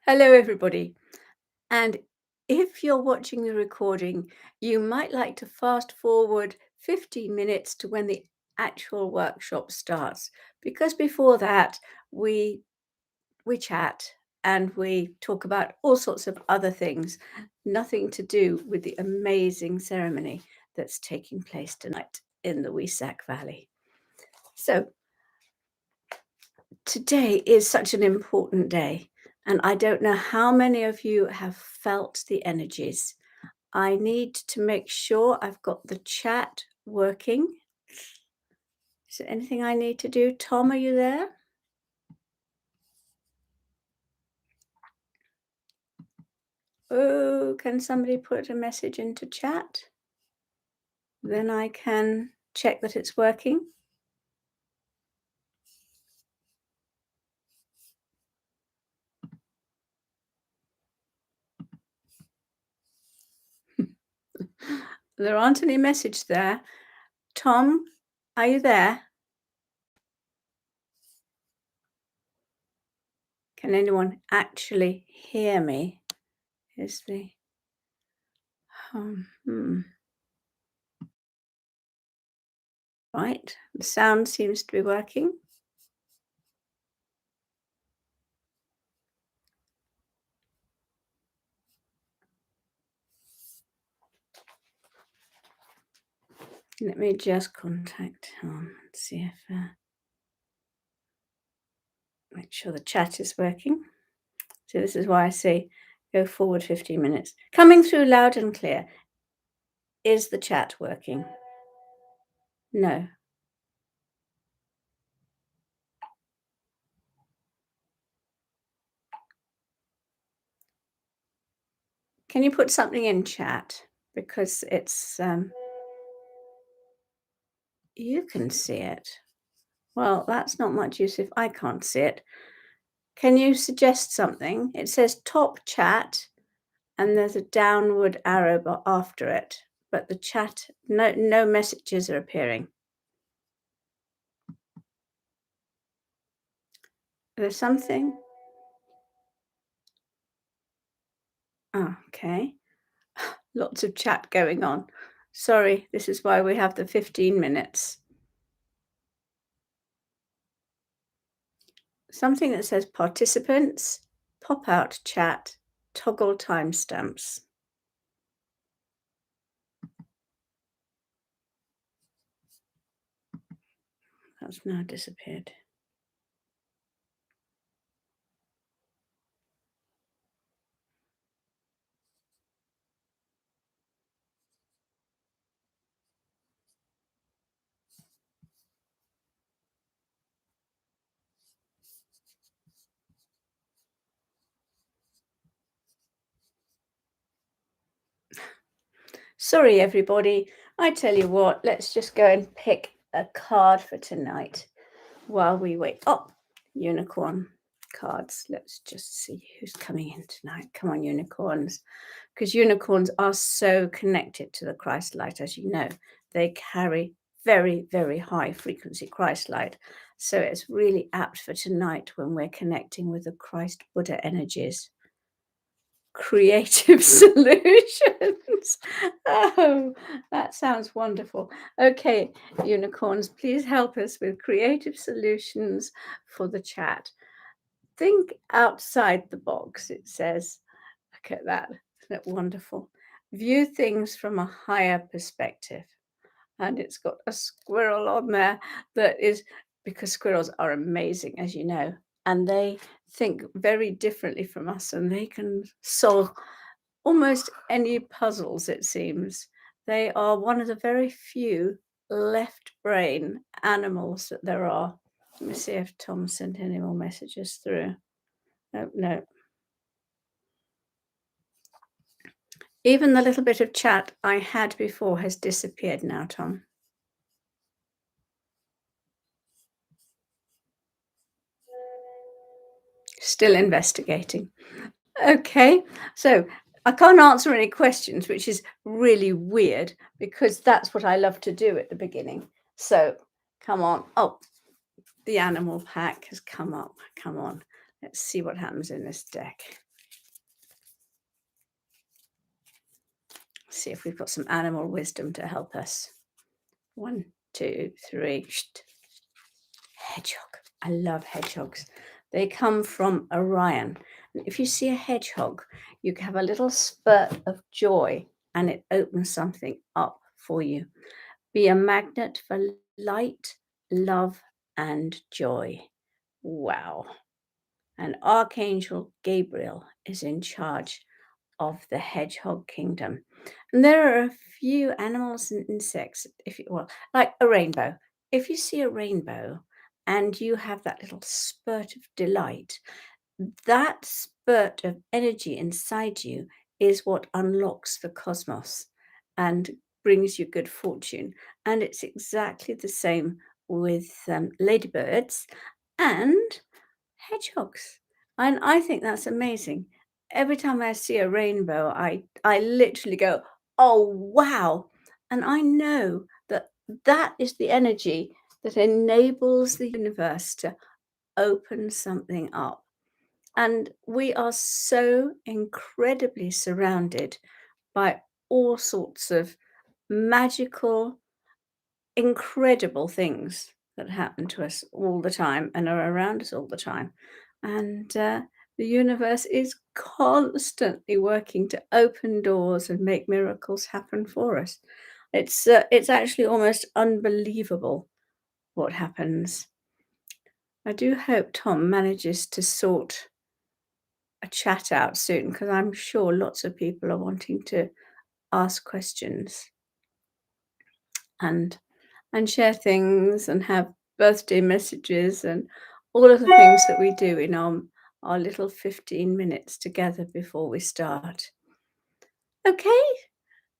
Hello, everybody. And if you're watching the recording, you might like to fast forward 15 minutes to when the actual workshop starts, because before that, we we chat and we talk about all sorts of other things, nothing to do with the amazing ceremony that's taking place tonight in the Wesak Valley. So today is such an important day, and I don't know how many of you have felt the energies. I need to make sure I've got the chat working. Is there anything I need to do? Tom, are you there? Oh, can somebody put a message into chat? Then I can check that it's working. There aren't any message there. Tom, are you there? Can anyone actually hear me? Is the hmm. Right, the sound seems to be working. Let me just contact Tom and see if make sure the chat is working. So this is why I say go forward 15 minutes. Coming through loud and clear. Is the chat working? No. Can you put something in chat? Because it's you can see it. Well, that's not much use if I can't see it. Can you suggest something? It says top chat and there's a downward arrow after it, but the chat, no messages are appearing. There's something. Oh, okay. Lots of chat going on. Sorry, this is why we have the 15 minutes. Something that says participants, pop out chat, toggle timestamps. That's now disappeared. Sorry, everybody. I tell you what, let's just go and pick a card for tonight while we wait. Oh, unicorn cards. Let's just see who's coming in tonight. Come on, unicorns. Because unicorns are so connected to the Christ light, as you know. They carry very, very high frequency Christ light. So it's really apt for tonight when we're connecting with the Christ Buddha energies. Creative solutions. Oh, that sounds wonderful. Okay, unicorns, please help us with creative solutions for the chat. Think outside the box, it says. Look at that. Isn't it wonderful? View things from a higher perspective. And it's got a squirrel on there that is because squirrels are amazing, as you know, and they think very differently from us and they can solve almost any puzzles, it seems. They are one of the very few left brain animals that there are. Let me see if Tom sent any more messages through. No, no. Even the little bit of chat I had before has disappeared now, Tom. Still investigating. Okay, so I can't answer any questions, which is really weird because that's what I love to do at the beginning. So come on. Oh, the animal pack has come up. Come on. Let's see what happens in this deck. See if we've got some animal wisdom to help us. 1, 2, 3. Hedgehog. I love hedgehogs. They come from Orion. And if you see a hedgehog, you have a little spurt of joy and it opens something up for you. Be a magnet for light, love, and joy. Wow. And Archangel Gabriel is in charge of the hedgehog kingdom. And there are a few animals and insects, if you well, like a rainbow. If you see a rainbow and you have that little spurt of delight, that spurt of energy inside you is what unlocks the cosmos and brings you good fortune. And it's exactly the same with ladybirds and hedgehogs. And I think that's amazing. Every time I see a rainbow, I literally go, "Oh, wow." And I know that that is the energy that enables the universe to open something up. And we are so incredibly surrounded by all sorts of magical, incredible things that happen to us all the time and are around us all the time. And the universe is constantly working to open doors and make miracles happen for us. It's actually almost unbelievable what happens. I do hope Tom manages to sort a chat out soon because I'm sure lots of people are wanting to ask questions and share things and have birthday messages and all of the things that we do in our little 15 minutes together before we start. Okay,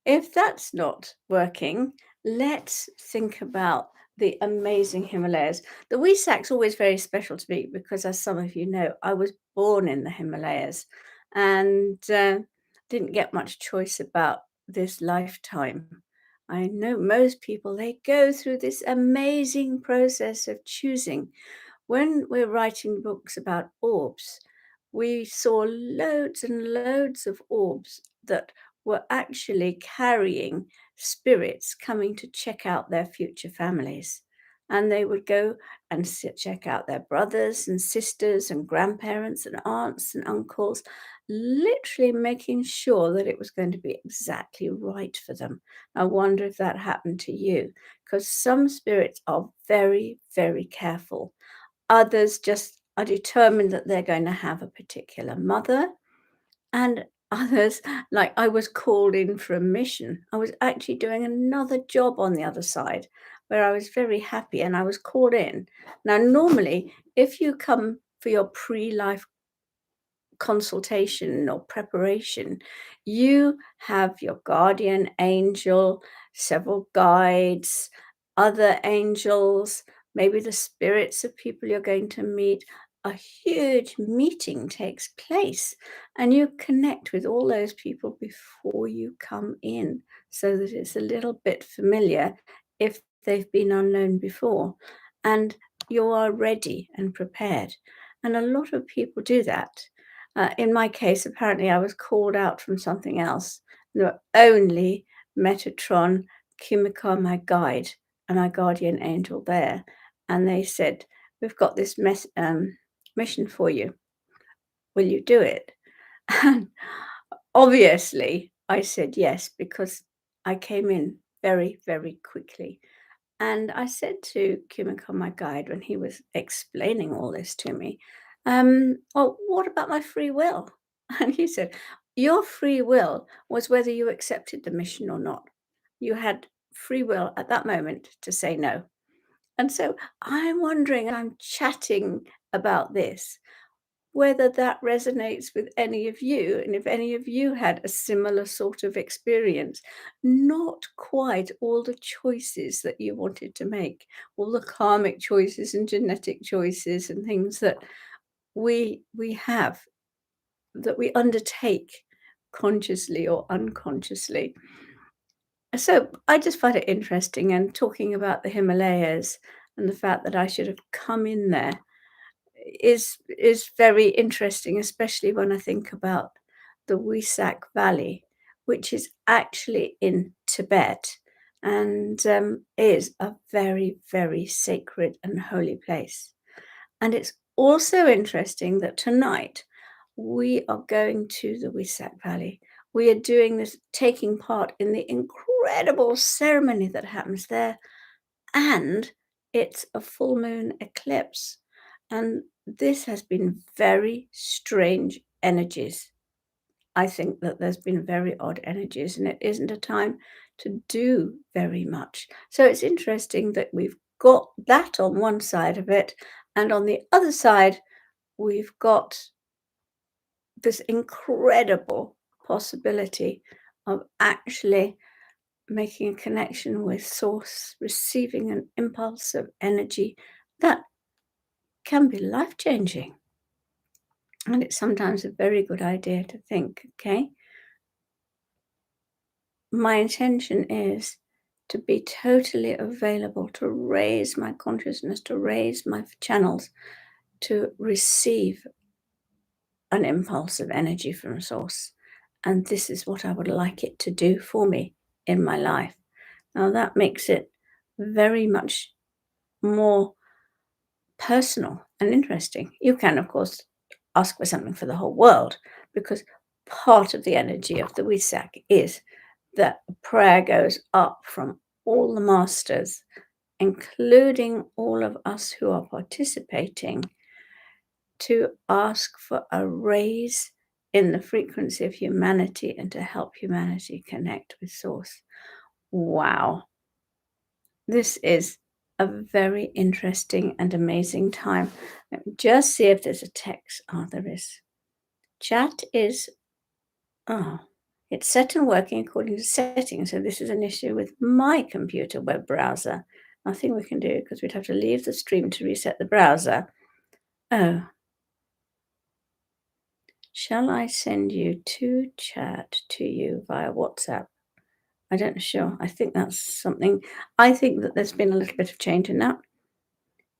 if that's not working, let's think about the amazing Himalayas. The Wesak's always very special to me because, as some of you know, I was born in the Himalayas and didn't get much choice about this lifetime. I know most people, they go through this amazing process of choosing. When we're writing books about orbs, we saw loads and loads of orbs that were actually carrying spirits coming to check out their future families. And they would go and check out their brothers and sisters and grandparents and aunts and uncles, literally making sure that it was going to be exactly right for them. I wonder if that happened to you, because some spirits are very, very careful. Others just are determined that they're going to have a particular mother, and others, like I was called in for a mission. I was actually doing another job on the other side where I was very happy and I was called in. Now, normally, if you come for your pre-life consultation or preparation, you have your guardian angel, several guides, other angels, maybe the spirits of people you're going to meet. A huge meeting takes place, and you connect with all those people before you come in so that it's a little bit familiar if they've been unknown before, and you are ready and prepared. And a lot of people do that. In my case, apparently I was called out from something else. There were only Metatron, Kimiko, my guide, and our guardian angel there. And they said, "We've got this mission for you. Will you do it?" And obviously, I said yes because I came in very, very quickly. And I said to Kimiko, my guide, when he was explaining all this to me, "Well, what about my free will?" And he said, "Your free will was whether you accepted the mission or not. You had free will at that moment to say no." And so I'm wondering, I'm chatting about this, whether that resonates with any of you, and if any of you had a similar sort of experience, not quite all the choices that you wanted to make, all the karmic choices and genetic choices and things that we have, that we undertake consciously or unconsciously. So I just find it interesting, and talking about the Himalayas and the fact that I should have come in there is very interesting, especially when I think about the Wesak Valley, which is actually in Tibet and is a very, very sacred and holy place. And it's also interesting that tonight we are going to the Wesak Valley. We are doing this, taking part in the incredible ceremony that happens there, and it's a full moon eclipse. And this has been very strange energies. I think that there's been very odd energies, and it isn't a time to do very much. So it's interesting that we've got that on one side of it, and on the other side, we've got this incredible possibility of actually making a connection with source, receiving an impulse of energy that can be life changing. And it's sometimes a very good idea to think, okay, my intention is to be totally available, to raise my consciousness, to raise my channels, to receive an impulse of energy from source. And this is what I would like it to do for me in my life. Now, that makes it very much more personal and interesting. You can, of course, ask for something for the whole world because part of the energy of the Wesak is that prayer goes up from all the masters, including all of us who are participating, to ask for a raise in the frequency of humanity and to help humanity connect with source. Wow. This is a very interesting and amazing time. Let me just see if there's a text. Oh, there is. Chat is, oh, it's set and working according to settings. So this is an issue with my computer web browser. Nothing we can do because we'd have to leave the stream to reset the browser. Oh, shall I send you to chat to you via WhatsApp? I don't know, sure. I think that's something. I think that there's been a little bit of change in that.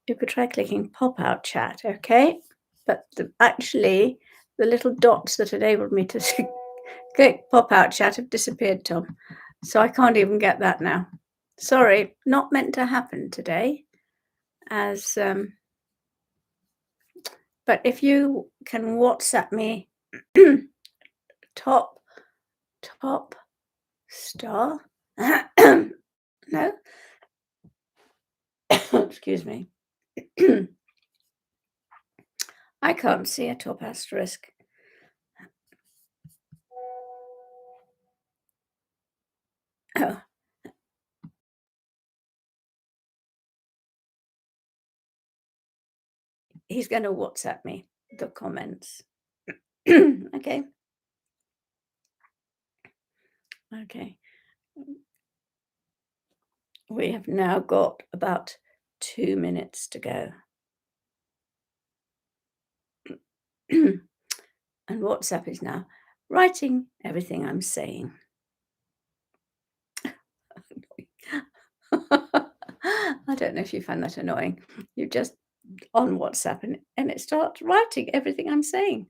You could try clicking pop out chat, okay? But actually, the little dots that enabled me to click pop out chat have disappeared, Tom. So I can't even get that now. Sorry, not meant to happen today. As but if you can WhatsApp me top star. No, excuse me. I can't see a top asterisk. Oh, he's going to WhatsApp me the comments. Okay. Okay. We have now got about 2 minutes to go. And WhatsApp is now writing everything I'm saying. I don't know if you find that annoying. You just on WhatsApp and it starts writing everything I'm saying.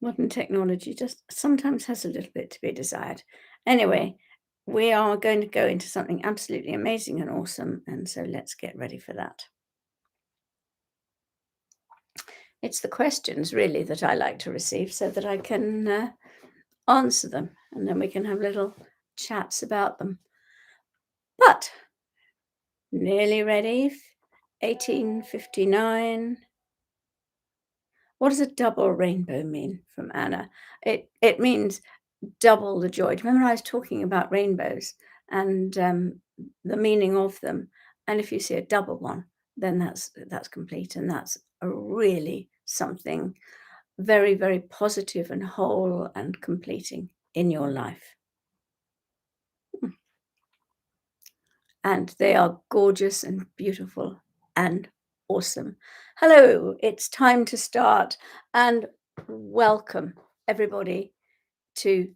Modern technology just sometimes has a little bit to be desired. Anyway, we are going to go into something absolutely amazing and awesome, and so let's get ready for that. It's the questions really that I like to receive so that I can answer them, and then we can have little chats about them. But nearly ready. 1859. What does a double rainbow mean? From Anna. It means double the joy. Do you remember I was talking about rainbows and the meaning of them? And if you see a double one, then that's complete, and that's a really something very, very positive and whole and completing in your life. And they are gorgeous and beautiful and awesome. Hello, it's time to start, and welcome everybody to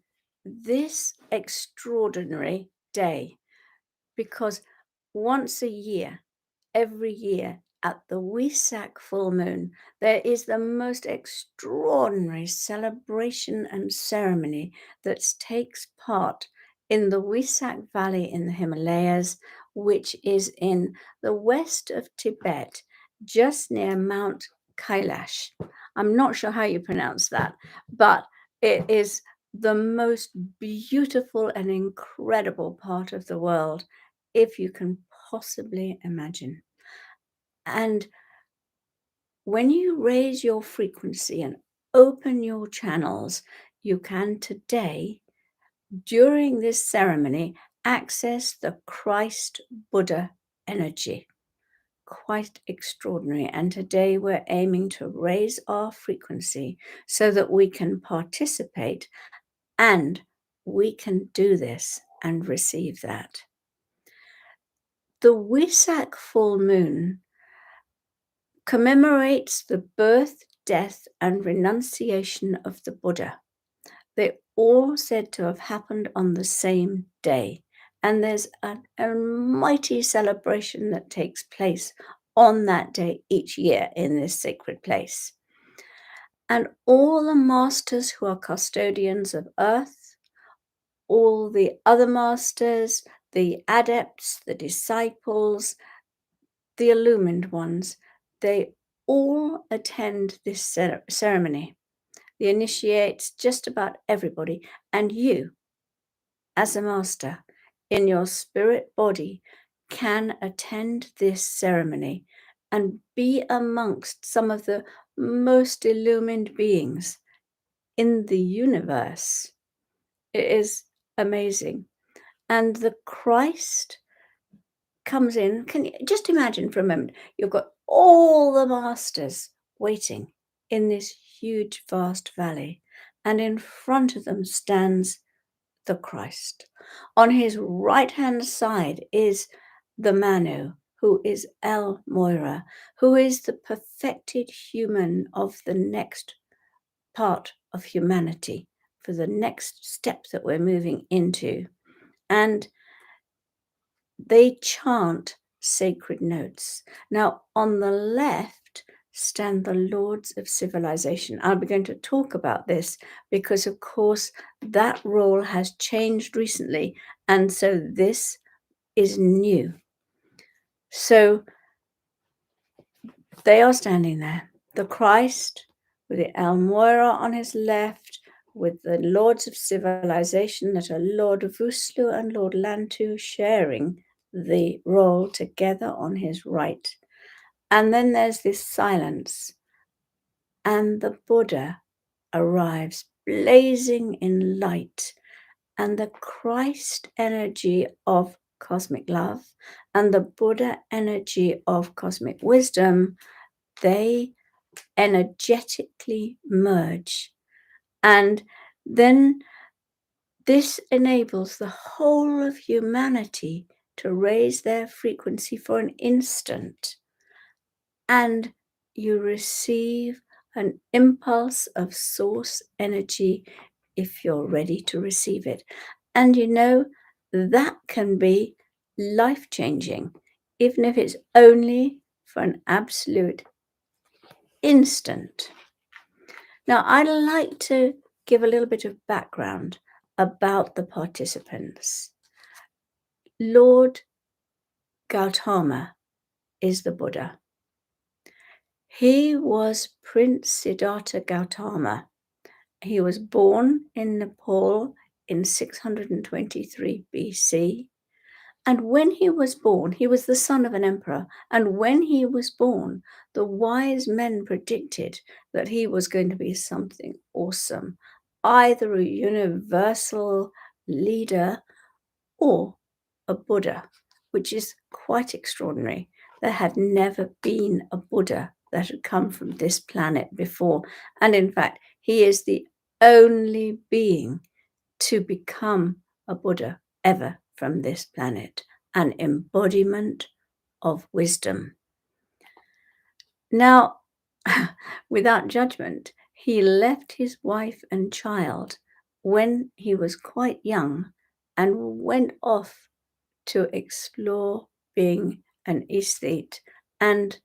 this extraordinary day, because once a year, every year at the Wesak full moon, there is the most extraordinary celebration and ceremony that takes part in the Wesak Valley in the Himalayas, which is in the west of Tibet, just near Mount Kailash. I'm not sure how you pronounce that, but it is the most beautiful and incredible part of the world, if you can possibly imagine. And when you raise your frequency and open your channels, you can today, during this ceremony, access the Christ Buddha energy. Quite extraordinary. And today we're aiming to raise our frequency so that we can participate and we can do this and receive that. The Wesak full moon commemorates the birth, death, and renunciation of the Buddha. They're all said to have happened on the same day. And there's a mighty celebration that takes place on that day each year in this sacred place. And all the masters who are custodians of earth, all the other masters, the adepts, the disciples, the illumined ones, they all attend this ceremony. The initiates, just about everybody, and you, as a master, in your spirit body, can attend this ceremony and be amongst some of the most illumined beings in the universe. It is amazing. And the Christ comes in. Can you just imagine for a moment? You've got all the masters waiting in this huge, vast valley, and in front of them stands the Christ. On his right hand side is the Manu, who is El Moira, who is the perfected human of the next part of humanity, for the next step that we're moving into. And they chant sacred notes. Now, on the left stand the Lords of Civilization. I'll be going to talk about this because, of course, that role has changed recently. And so this is new. So they are standing there. The Christ with the Almoira on his left, with the Lords of Civilization that are Lord Vuslu and Lord Lantu sharing the role together on his right. And then there's this silence, and the Buddha arrives blazing in light, and the Christ energy of cosmic love and the Buddha energy of cosmic wisdom, they energetically merge. And then this enables the whole of humanity to raise their frequency for an instant. And you receive an impulse of source energy if you're ready to receive it. And you know, that can be life-changing, even if it's only for an absolute instant. Now, I'd like to give a little bit of background about the participants. Lord Gautama is the Buddha. He was Prince Siddhartha Gautama. He was born in Nepal in 623 BC. And when he was born, he was the son of an emperor. And when he was born, the wise men predicted that he was going to be something awesome, either a universal leader or a Buddha, which is quite extraordinary. There had never been a Buddha that had come from this planet before. And in fact, he is the only being to become a Buddha ever from this planet, an embodiment of wisdom. Now, without judgment, he left his wife and child when he was quite young and went off to explore being an aesthete. And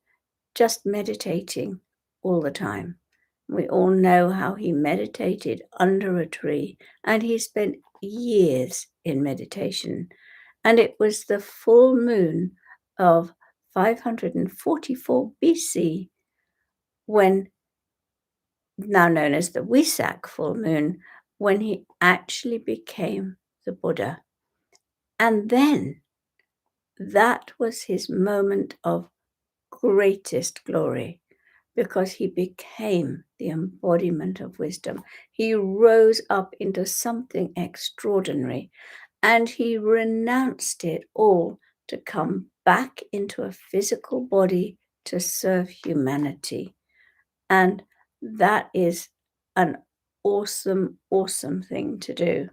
just meditating all the time. We all know how he meditated under a tree, and he spent years in meditation. And it was the full moon of 544 BC, when, now known as the Wesak full moon, when he actually became the Buddha. And then that was his moment of greatest glory, because he became the embodiment of wisdom. He rose up into something extraordinary, and he renounced it all to come back into a physical body to serve humanity. And that is an awesome, awesome thing to do.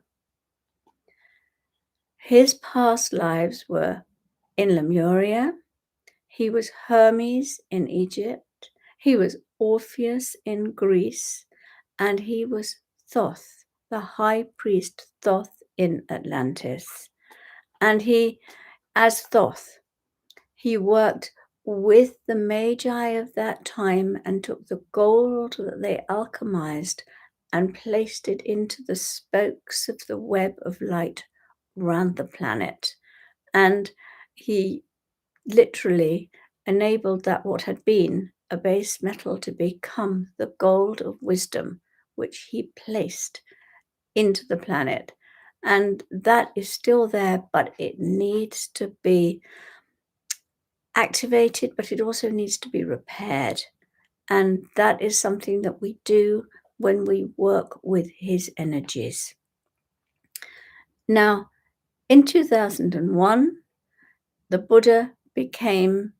His past lives were in Lemuria. He was Hermes in Egypt. He was Orpheus in Greece. And he was Thoth, the high priest Thoth in Atlantis. And he, as Thoth, he worked with the magi of that time and took the gold that they alchemized and placed it into the spokes of the web of light round the planet. And he literally enabled that what had been a base metal to become the gold of wisdom, which he placed into the planet. And that is still there, but it needs to be activated, but it also needs to be repaired. And that is something that we do when we work with his energies. Now, in 2001, the Buddha became,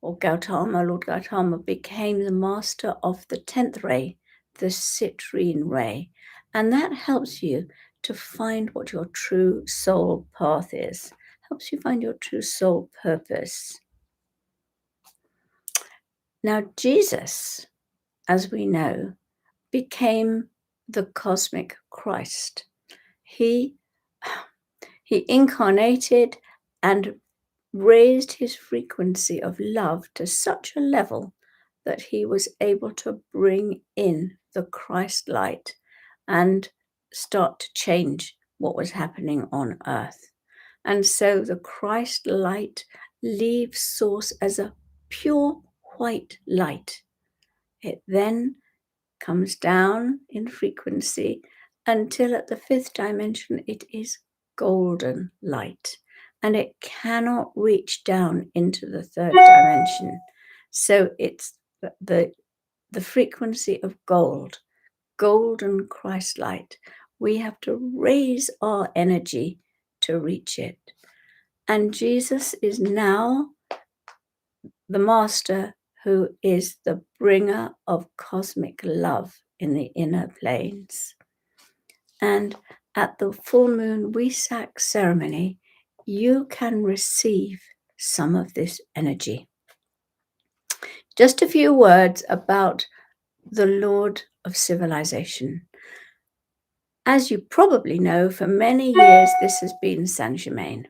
or Gautama, Lord Gautama, became the master of the 10th ray, the citrine ray. And that helps you to find what your true soul path is, helps you find your true soul purpose. Now, Jesus, as we know, became the cosmic Christ. He incarnated and raised his frequency of love to such a level that he was able to bring in the Christ light and start to change what was happening on earth. And so the Christ light leaves source as a pure white light. It then comes down in frequency until at the 5th dimension it is golden light, and it cannot reach down into the 3rd dimension. So it's the frequency of golden Christ light. We have to raise our energy to reach it. And Jesus is now the master who is the bringer of cosmic love in the inner planes. And at the full moon Wesak ceremony, you can receive some of this energy. Just a few words about the Lord of Civilization. As you probably know, for many years this has been Saint-Germain.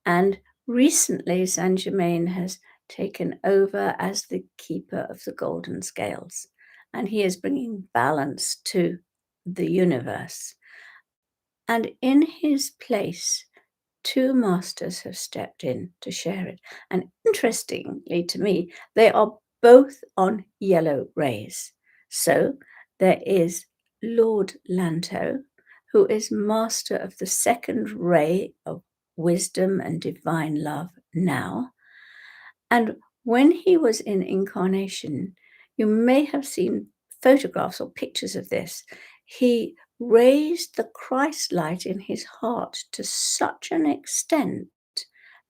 And recently Saint-Germain has taken over as the keeper of the golden scales. And he is bringing balance to the universe. And in his place, 2 masters have stepped in to share it. And interestingly to me, they are both on yellow rays. So there is Lord Lanto, who is master of the 2nd ray of wisdom and divine love now. And when he was in incarnation, you may have seen photographs or pictures of this. He raised the Christ light in his heart to such an extent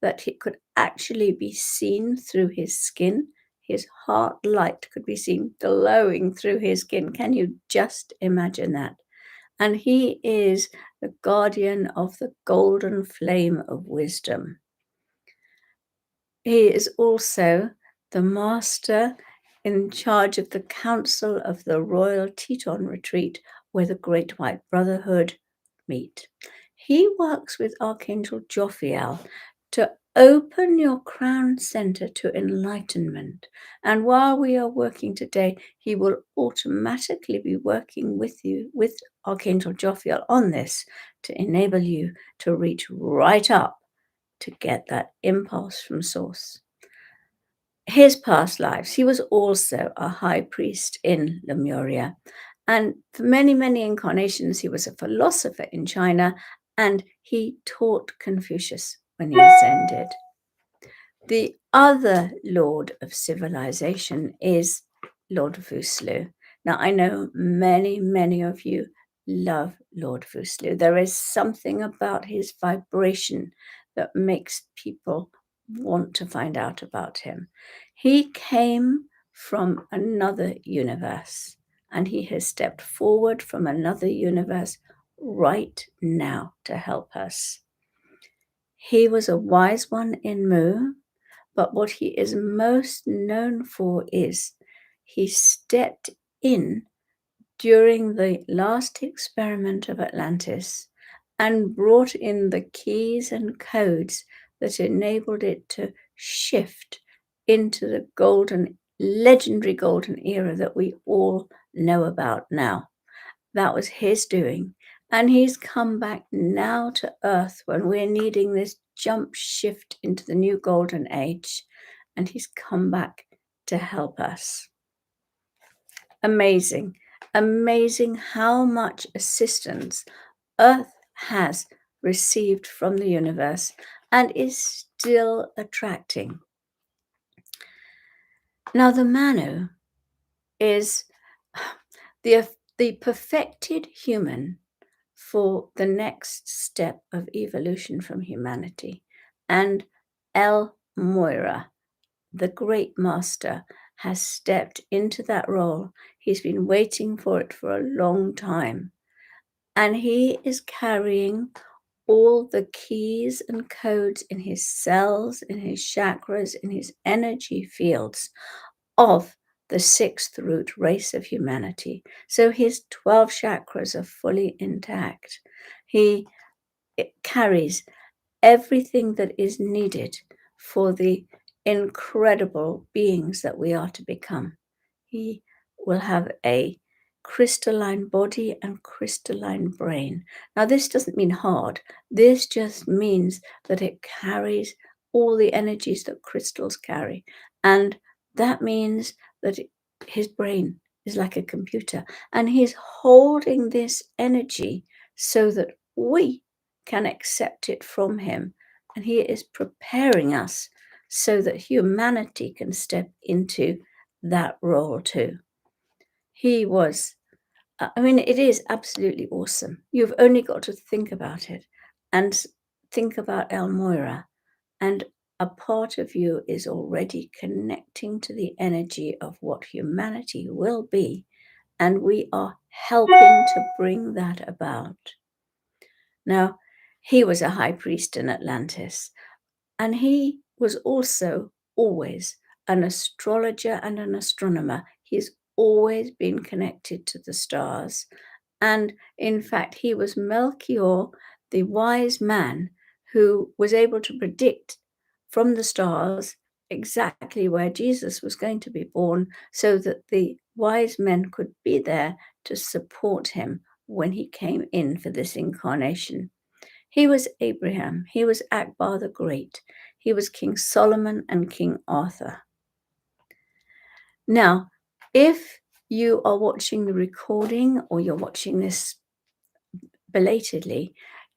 that it could actually be seen through his skin. His heart light could be seen glowing through his skin. Can you just imagine that? And he is the guardian of the golden flame of wisdom. He is also the master in charge of the council of the Royal Teton Retreat, where the Great White Brotherhood meet. He works with Archangel Jophiel to open your crown center to enlightenment. And while we are working today, he will automatically be working with you, with Archangel Jophiel on this, to enable you to reach right up to get that impulse from source. His past lives, he was also a high priest in Lemuria. And for many, many incarnations, he was a philosopher in China, and he taught Confucius when he ascended. The other Lord of Civilization is Lord Vuslu. Now, I know many, many of you love Lord Vuslu. There is something about his vibration that makes people want to find out about him. He came from another universe, and he has stepped forward from another universe right now to help us. He was a wise one in Mu, but what he is most known for is he stepped in during the last experiment of Atlantis and brought in the keys and codes that enabled it to shift into the legendary golden era that we all know about now. That was his doing. And he's come back now to Earth when we're needing this jump shift into the new golden age. And he's come back to help us. Amazing. Amazing how much assistance Earth has received from the universe and is still attracting. Now, the Manu is the perfected human for the next step of evolution from humanity. And El Moira, the great master, has stepped into that role. He's been waiting for it for a long time. And he is carrying all the keys and codes in his cells, in his chakras, in his energy fields of the sixth root race of humanity. So his 12 chakras are fully intact. He carries everything that is needed for the incredible beings that we are to become. He will have a crystalline body and crystalline brain. Now, this doesn't mean hard. This just means that it carries all the energies that crystals carry. And that means that his brain is like a computer. And he's holding this energy so that we can accept it from him. And he is preparing us so that humanity can step into that role too. He was, it is absolutely awesome. You've only got to think about it and think about El Moira, and a part of you is already connecting to the energy of what humanity will be, and we are helping to bring that about. Now, he was a high priest in Atlantis, and he was also always an astrologer and an astronomer. He's always been connected to the stars. And in fact, he was Melchior, the wise man, who was able to predict from the stars exactly where Jesus was going to be born, so that the wise men could be there to support him when he came in for this incarnation. He was Abraham. He was Akbar the Great. He was King Solomon and King Arthur. Now, if you are watching the recording or you're watching this belatedly,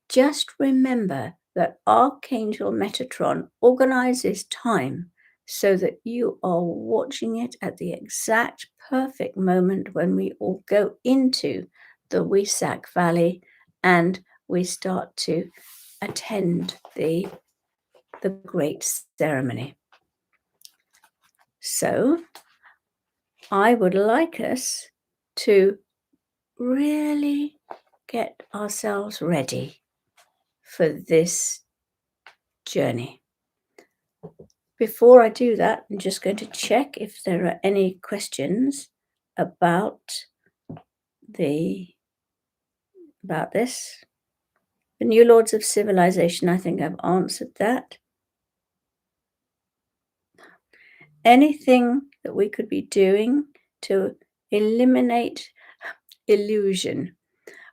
just remember that Archangel Metatron organizes time so that you are watching it at the exact perfect moment when we all go into the Wesak Valley and we start to attend the great ceremony. So I would like us to really get ourselves ready for this journey. Before I do that, I'm just going to check if there are any questions about this. The new Lords of Civilization, I think I've answered that. Anything that we could be doing to eliminate illusion?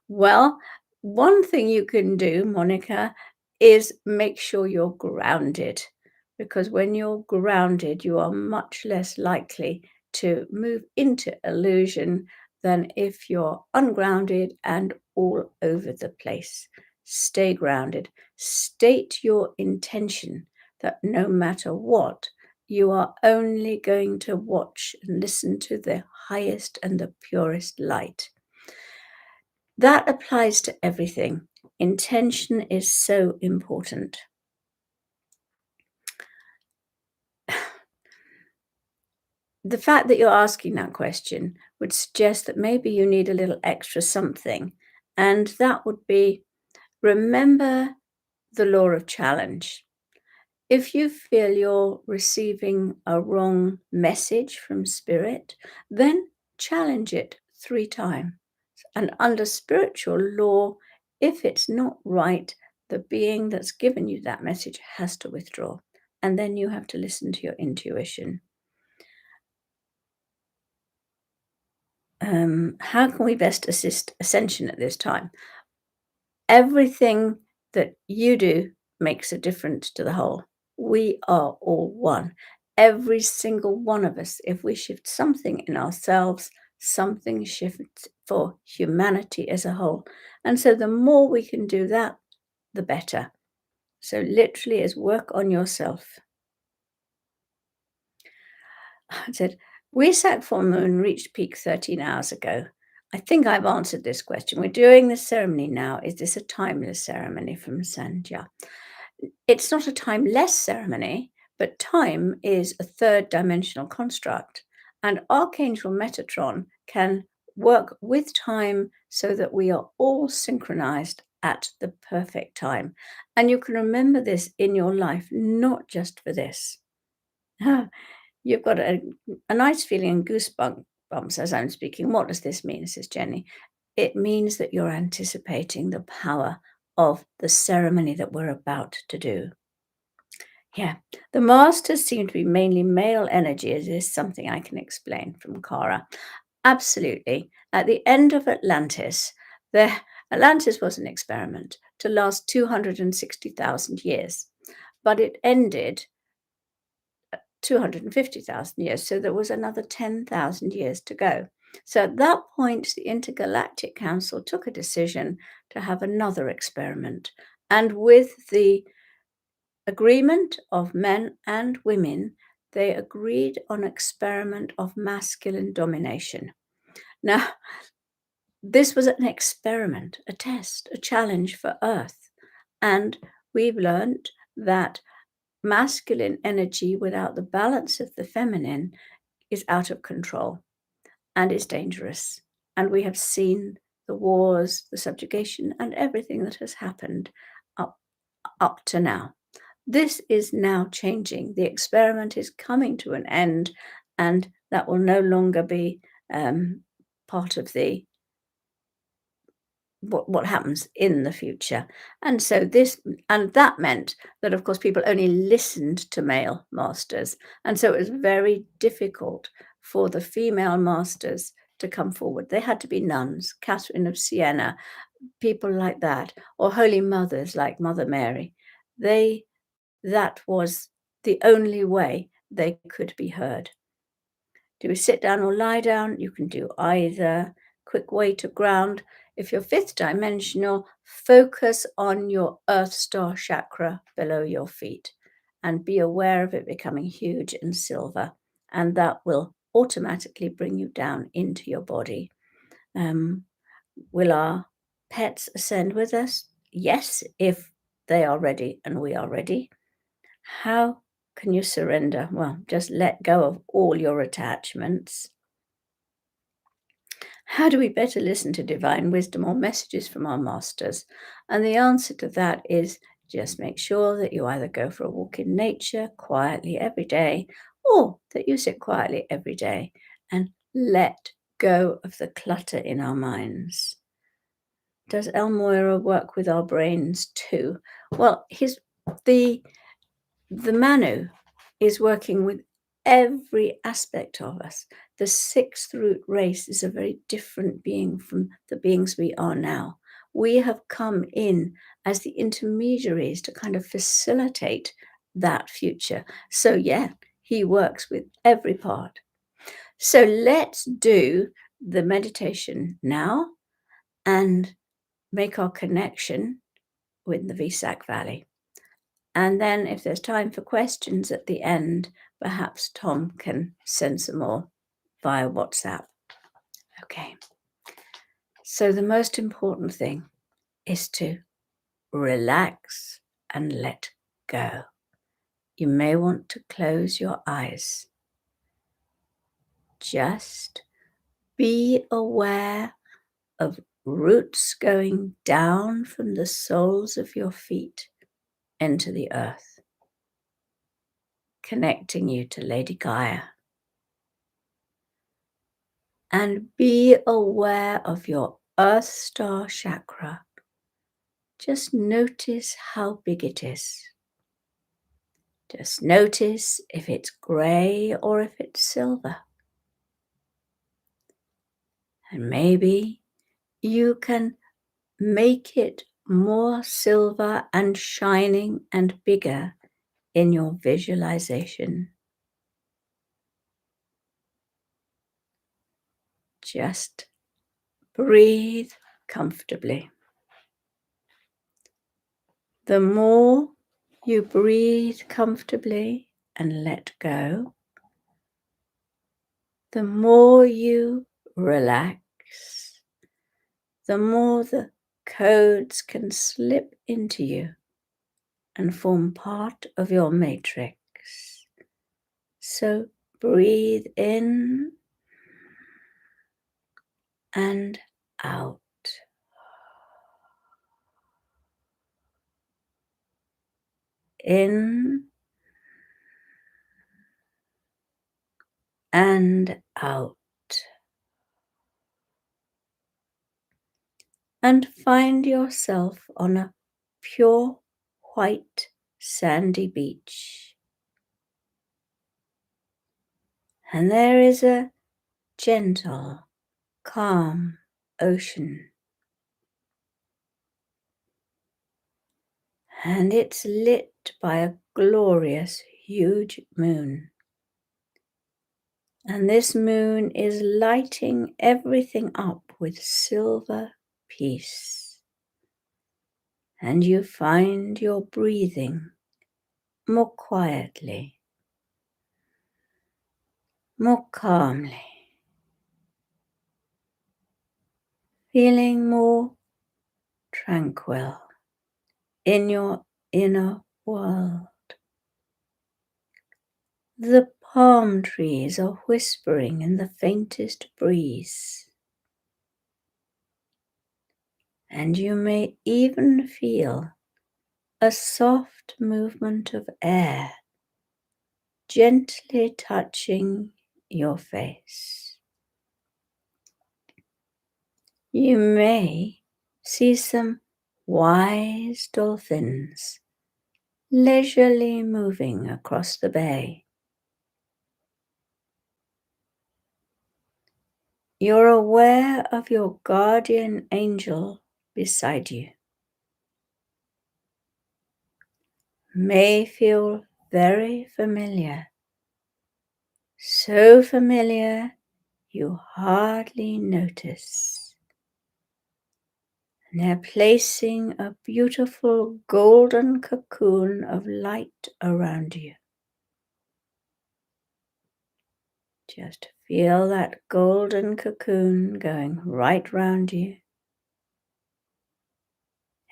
Well, one thing you can do, Monica, is make sure you're grounded, because when you're grounded, you are much less likely to move into illusion than if you're ungrounded and all over the place. Stay grounded. State your intention that no matter what, you are only going to watch and listen to the highest and the purest light. That applies to everything. Intention is so important. The fact that you're asking that question would suggest that maybe you need a little extra something, and that would be, remember the law of challenge. If you feel you're receiving a wrong message from spirit, then challenge it 3 times. And under spiritual law, if it's not right, the being that's given you that message has to withdraw. And then you have to listen to your intuition. How can we best assist ascension at this time? Everything that you do makes a difference to the whole. We are all one. Every single one of us, if we shift something in ourselves, something shifts for humanity as a whole. And so the more we can do that, the better. So literally is work on yourself. I said, Wesak full moon reached peak 13 hours ago. I think I've answered this question. We're doing the ceremony now. Is this a timeless ceremony from Sandhya? It's not a timeless ceremony, but time is a third dimensional construct. And Archangel Metatron can work with time so that we are all synchronized at the perfect time. And you can remember this in your life, not just for this. You've got a nice feeling and goosebumps as I'm speaking. What does this mean, says Jenny? It means that you're anticipating the power of the ceremony that we're about to do. Yeah, the masters seem to be mainly male energy. Is this something I can explain from Cara? Absolutely. At the end of Atlantis, Atlantis was an experiment to last 260,000 years, but it ended 250,000 years. So there was another 10,000 years to go. So at that point, the Intergalactic Council took a decision to have another experiment. And with the agreement of men and women, they agreed on an experiment of masculine domination. Now, this was an experiment, a test, a challenge for Earth. And we've learned that masculine energy without the balance of the feminine is out of control and is dangerous. And we have seen the wars, the subjugation, and everything that has happened up to now. This is now changing. The experiment is coming to an end, and that will no longer be part of the what happens in the future. And so that meant that, of course, people only listened to male masters. And so it was very difficult for the female masters to come forward. They had to be nuns, Catherine of Siena, people like that, or holy mothers like Mother Mary. That was the only way they could be heard. Do we sit down or lie down? You can do either. Quick way to ground. If you're fifth dimensional, focus on your Earth Star chakra below your feet and be aware of it becoming huge and silver. And that will automatically bring you down into your body. Will our pets ascend with us? Yes, if they are ready and we are ready. How can you surrender? Well, just let go of all your attachments. How do we better listen to divine wisdom or messages from our masters? And the answer to that is just make sure that you either go for a walk in nature quietly every day, or that you sit quietly every day and let go of the clutter in our minds. Does El Moira work with our brains too? Well, the Manu is working with every aspect of us. The sixth root race is a very different being from the beings we are now. We have come in as the intermediaries to kind of facilitate that future. So, yeah, he works with every part. So, let's do the meditation now and make our connection with the Wesak Valley. And then if there's time for questions at the end, perhaps Tom can send some more via WhatsApp. Okay. So the most important thing is to relax and let go. You may want to close your eyes. Just be aware of roots going down from the soles of your feet into the earth, connecting you to Lady Gaia. And be aware of your Earth Star chakra. Just notice how big it is. Just notice if it's grey or if it's silver. And maybe you can make it more silver and shining and bigger in your visualization. Just breathe comfortably. The more you breathe comfortably and let go, the more you relax, the more the codes can slip into you and form part of your matrix. So breathe in and out. In and out. And find yourself on a pure white sandy beach. And there is a gentle, calm ocean. And it's lit by a glorious, huge moon. And this moon is lighting everything up with silver peace. And you find your breathing more quietly, more calmly, feeling more tranquil in your inner world. The palm trees are whispering in the faintest breeze. And you may even feel a soft movement of air gently touching your face. You may see some wise dolphins leisurely moving across the bay. You're aware of your guardian angel beside you. May feel very familiar, so familiar you hardly notice. And they're placing a beautiful golden cocoon of light around you. Just feel that golden cocoon going right round you,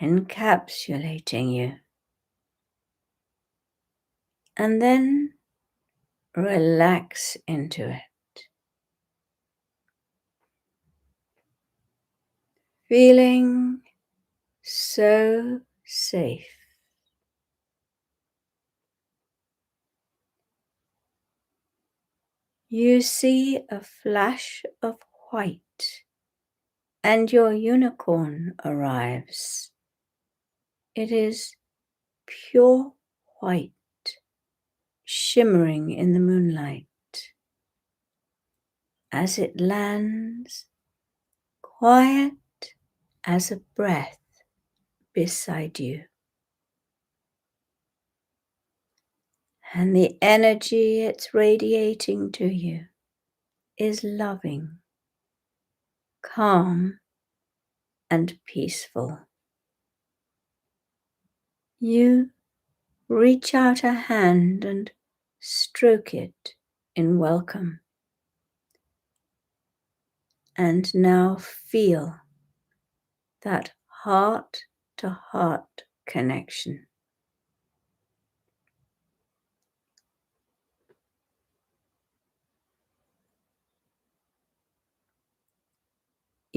encapsulating you. And then relax into it, feeling so safe. You see a flash of white, and your unicorn arrives. It is pure white, shimmering in the moonlight as it lands quiet as a breath beside you. And the energy it's radiating to you is loving, calm, and peaceful. You reach out a hand and stroke it in welcome. And now feel that heart-to-heart connection.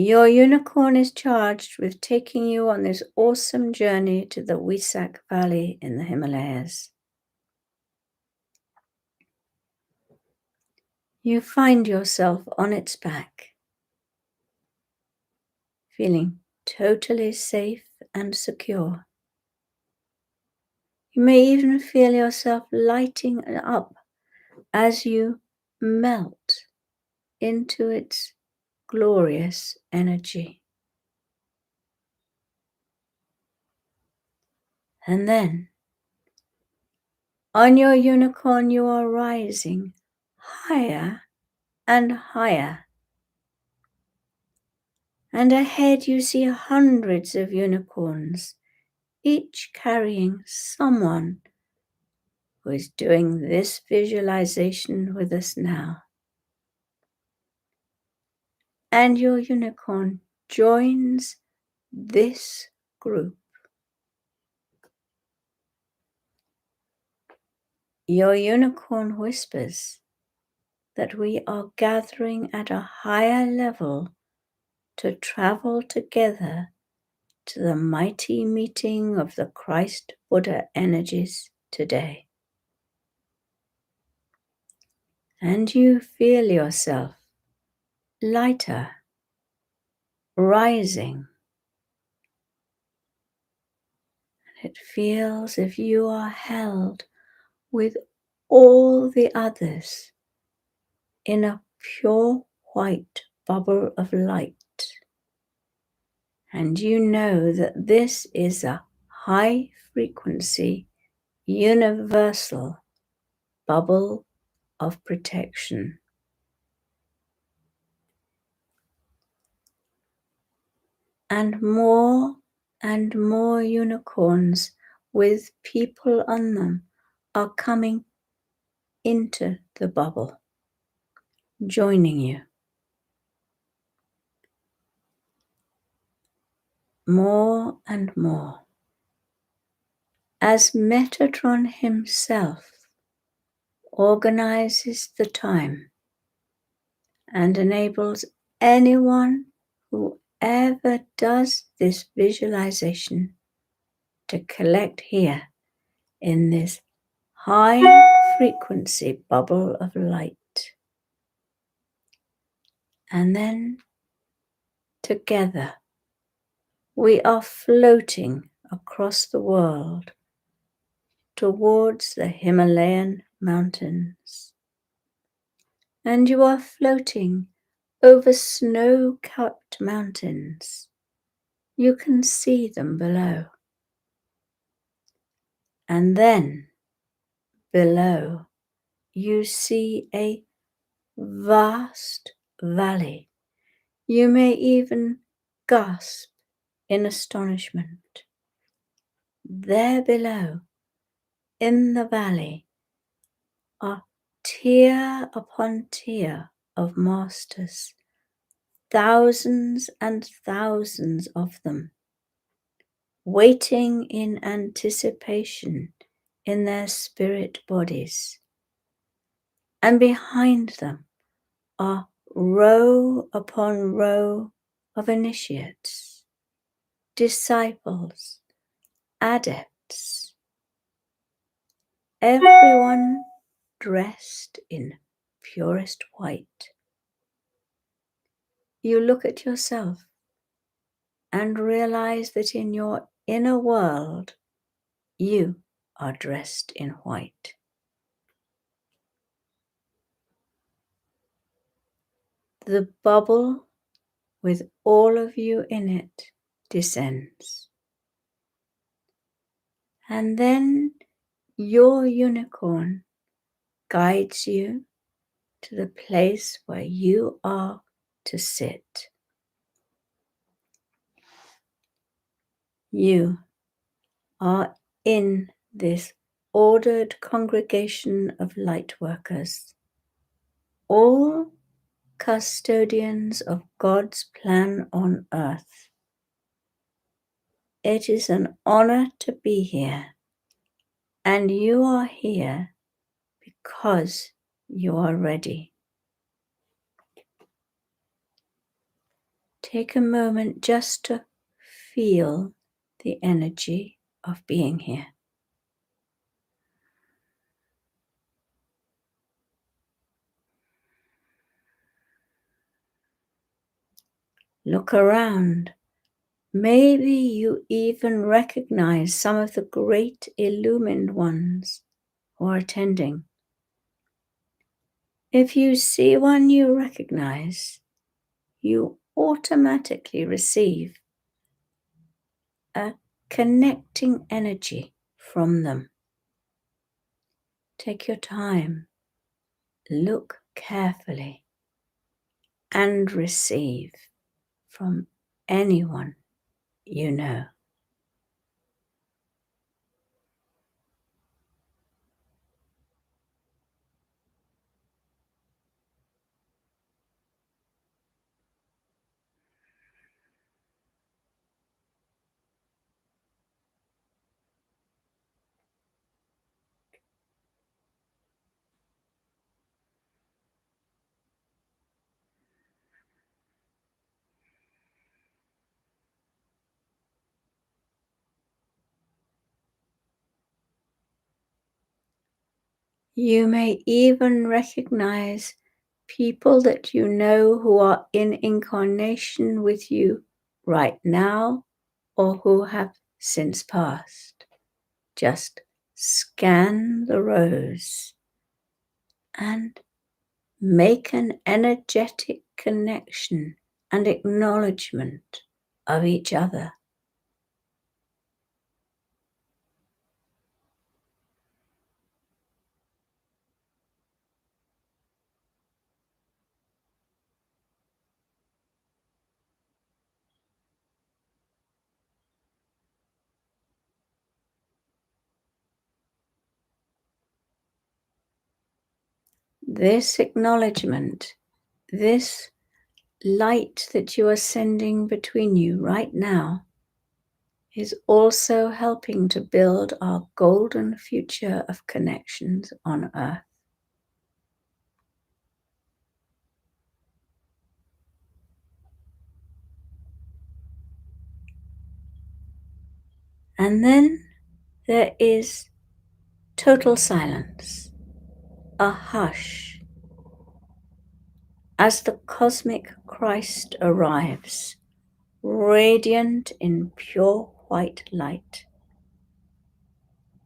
Your unicorn is charged with taking you on this awesome journey to the Wesak Valley in the Himalayas. You find yourself on its back, feeling totally safe and secure. You may even feel yourself lighting up as you melt into its glorious energy. And then, on your unicorn, you are rising higher and higher. And ahead you see hundreds of unicorns, each carrying someone who is doing this visualization with us now. And your unicorn joins this group. Your unicorn whispers that we are gathering at a higher level to travel together to the mighty meeting of the Christ Buddha energies today. And you feel yourself lighter, rising. It feels as if you are held with all the others in a pure white bubble of light. And you know that this is a high frequency, universal bubble of protection. And more unicorns with people on them are coming into the bubble, joining you. More and more. As Metatron himself organizes the time and enables anyone who ever does this visualization to collect here in this high frequency bubble of light. And then together we are floating across the world towards the Himalayan mountains. And you are floating over snow-capped mountains. You can see them below. And then below you see a vast valley. You may even gasp in astonishment. There below, in the valley, are tier upon tier of masters, thousands and thousands of them, waiting in anticipation in their spirit bodies. And behind them are row upon row of initiates, disciples, adepts, everyone dressed in purest white. You look at yourself and realize that in your inner world, you are dressed in white. The bubble with all of you in it descends. And then your unicorn guides you to the place where you are to sit. You are in this ordered congregation of light workers, all custodians of God's plan on earth. It is an honor to be here, and you are here because you are ready. Take a moment just to feel the energy of being here. Look around. Maybe you even recognize some of the great illumined ones who are attending. If you see one you recognize, you automatically receive a connecting energy from them. Take your time, look carefully, and receive from anyone you know. You may even recognize people that you know who are in incarnation with you right now or who have since passed. Just scan the rows and make an energetic connection and acknowledgement of each other. This acknowledgement, this light that you are sending between you right now, is also helping to build our golden future of connections on Earth. And then there is total silence, a hush, as the cosmic Christ arrives, radiant in pure white light.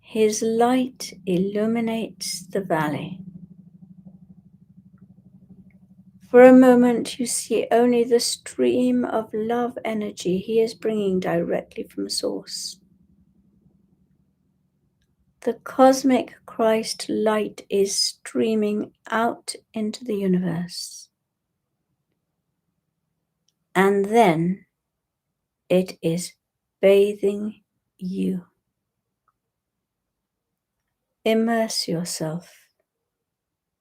His light illuminates the valley. For a moment, you see only the stream of love energy he is bringing directly from Source. The cosmic Christ light is streaming out into the universe. And then it is bathing you. Immerse yourself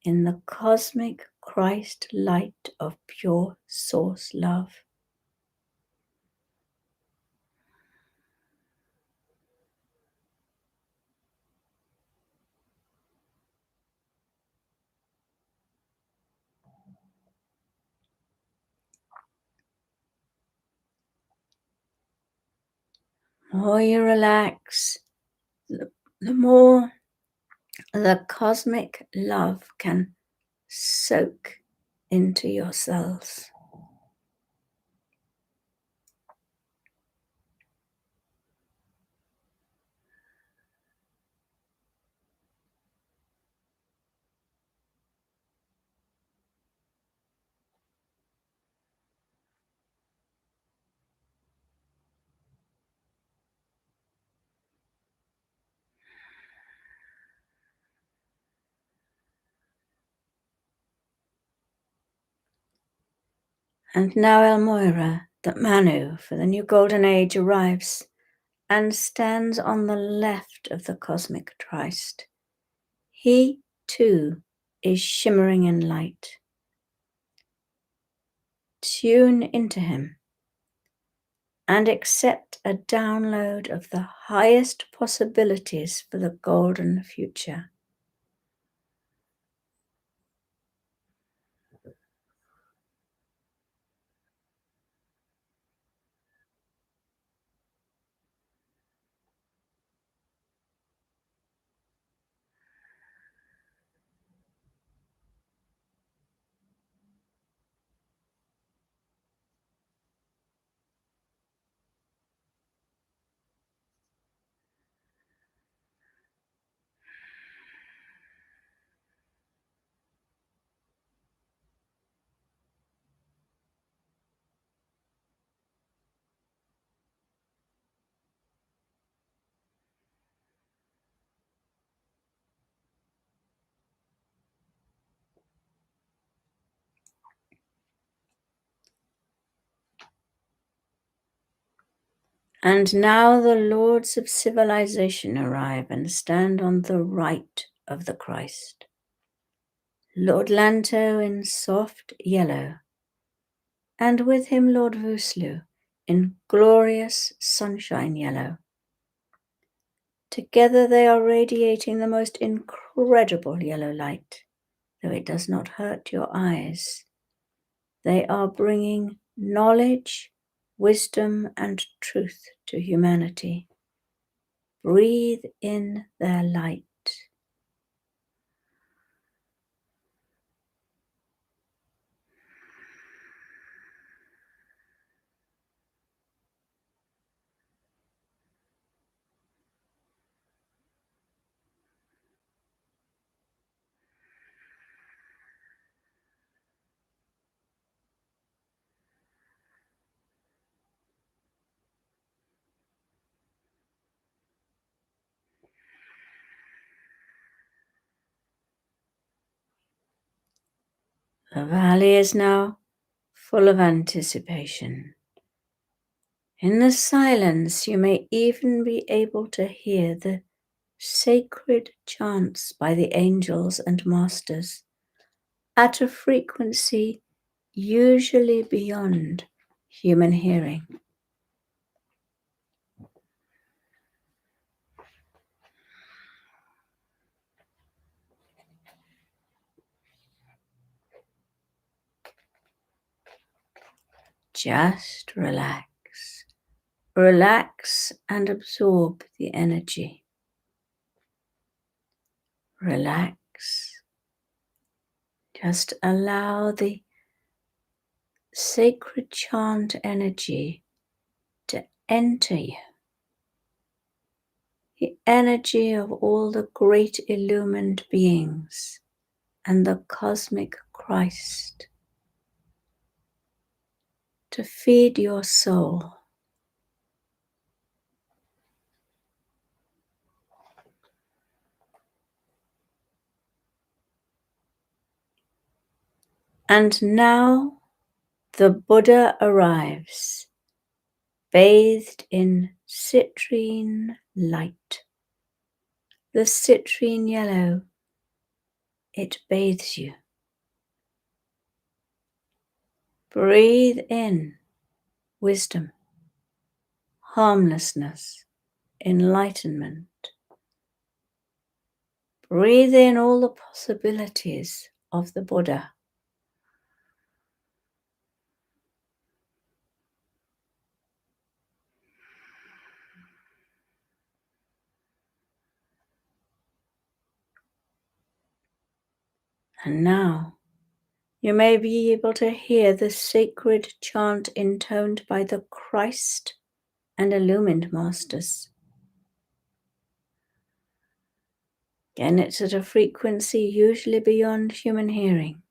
in the cosmic Christ light of pure Source love. The more you relax, the more the cosmic love can soak into your cells. And now Elmoira, the Manu for the new golden age, arrives and stands on the left of the cosmic Christ. He, too, is shimmering in light. Tune into him and accept a download of the highest possibilities for the golden future. And now the Lords of Civilization arrive and stand on the right of the Christ. Lord Lanto in soft yellow, and with him Lord Vuslu in glorious sunshine yellow. Together they are radiating the most incredible yellow light, though it does not hurt your eyes. They are bringing knowledge, wisdom, and truth to humanity. Breathe in their light. The valley is now full of anticipation. In the silence, you may even be able to hear the sacred chants by the angels and masters at a frequency usually beyond human hearing. Just relax. Relax and absorb the energy. Relax. Just allow the sacred chant energy to enter you. The energy of all the great illumined beings and the cosmic Christ to feed your soul. And now the Buddha arrives, bathed in citrine light. The citrine yellow, it bathes you. Breathe in wisdom, harmlessness, enlightenment. Breathe in all the possibilities of the Buddha. And now you may be able to hear the sacred chant intoned by the Christ and illumined masters. Again, it's at a frequency usually beyond human hearing.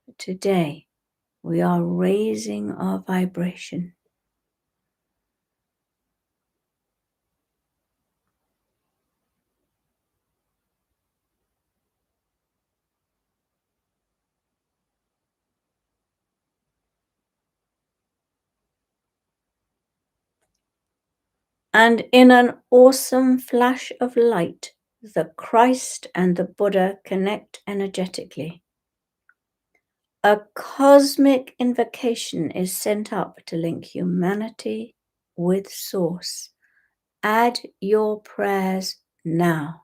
But today, we are raising our vibration. And in an awesome flash of light, the Christ and the Buddha connect energetically. A cosmic invocation is sent up to link humanity with Source. Add your prayers now.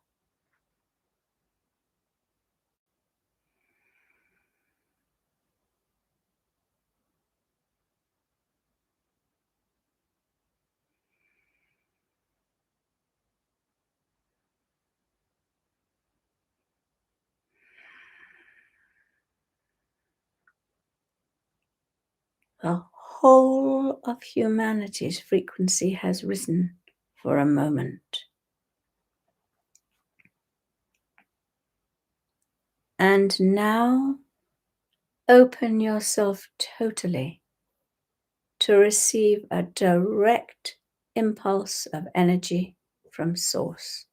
The whole of humanity's frequency has risen for a moment. And now open yourself totally to receive a direct impulse of energy from Source.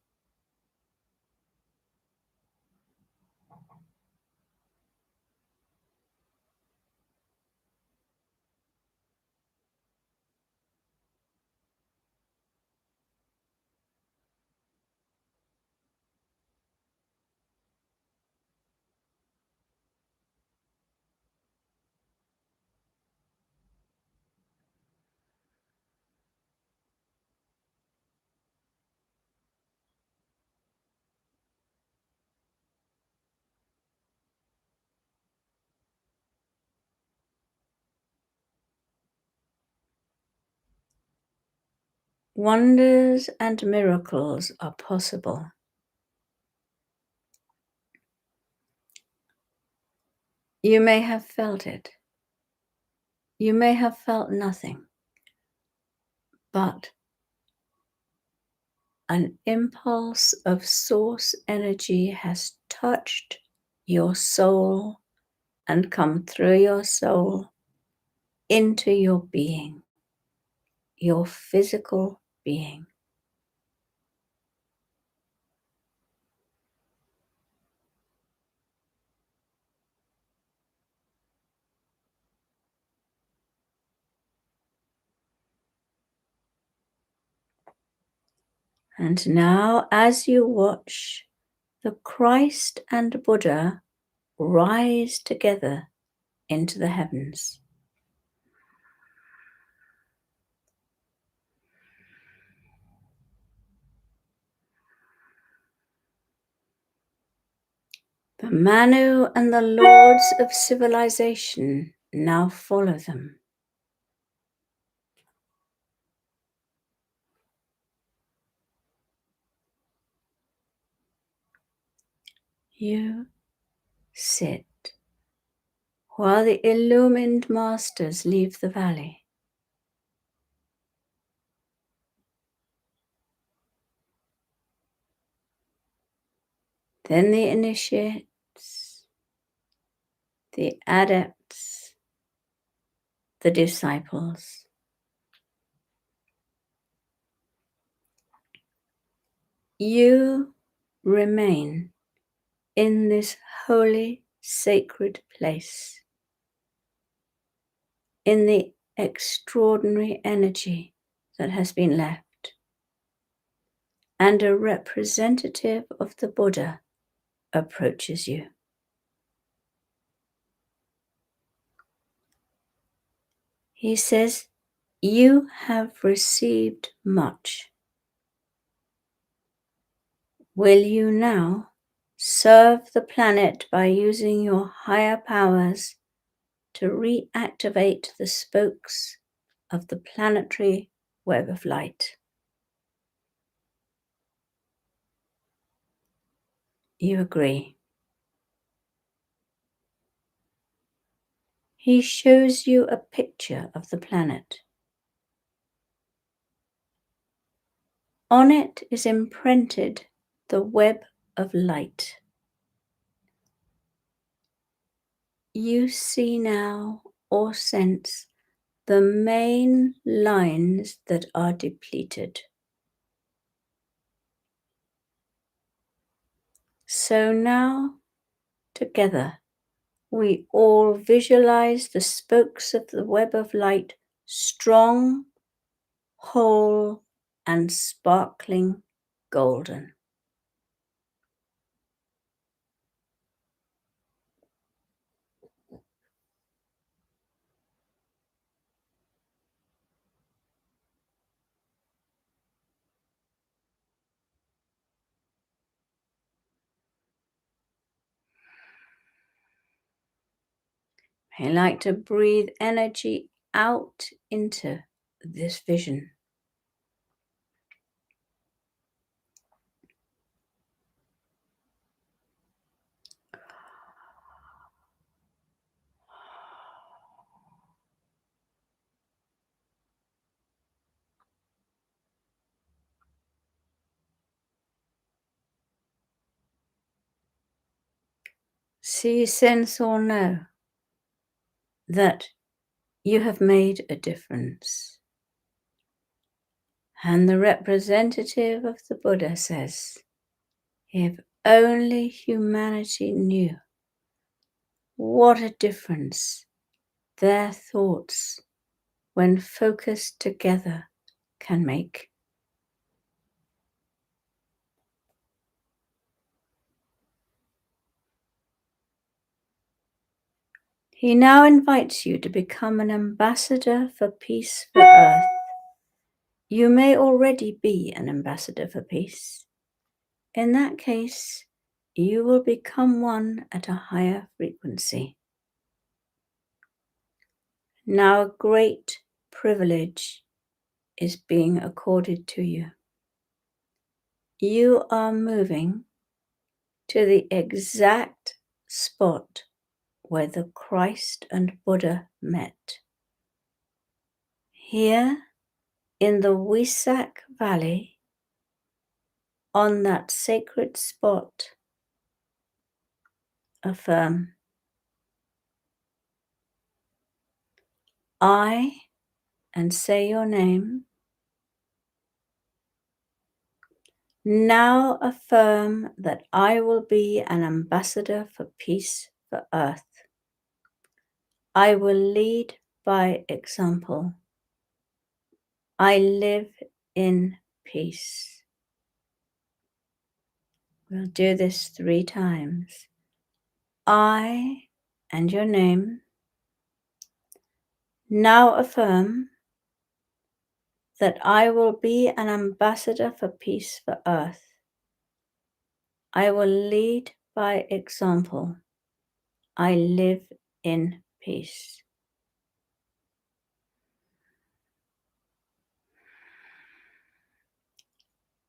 Wonders and miracles are possible. You may have felt it. You may have felt nothing, but an impulse of Source energy has touched your soul and come through your soul into your being, your physical being. And now, as you watch the Christ and Buddha rise together into the heavens, the Manu and the Lords of Civilization now follow them. You sit while the illumined masters leave the valley. Then the initiates, the adepts, the disciples. You remain in this holy, sacred place, in the extraordinary energy that has been left, and a representative of the Buddha approaches you. He says, "You have received much. Will you now serve the planet by using your higher powers to reactivate the spokes of the planetary web of light?" You agree. He shows you a picture of the planet. On it is imprinted the web of light. You see now or sense the main lines that are depleted. So now, together, we all visualize the spokes of the web of light strong, whole, and sparkling golden. I like to breathe energy out into this vision. See, sense, or know that you have made a difference. And the representative of the Buddha says, if only humanity knew what a difference their thoughts, when focused together, can make. He now invites you to become an ambassador for peace for Earth. You may already be an ambassador for peace. In that case, you will become one at a higher frequency. Now a great privilege is being accorded to you. You are moving to the exact spot where the Christ and Buddha met. Here in the Wesak Valley, on that sacred spot, affirm, I, and say your name. Now affirm that I will be an ambassador for peace for Earth. I will lead by example. I live in peace. We'll do this 3 times. I, and your name, now affirm that I will be an ambassador for peace for Earth. I will lead by example. I live in peace.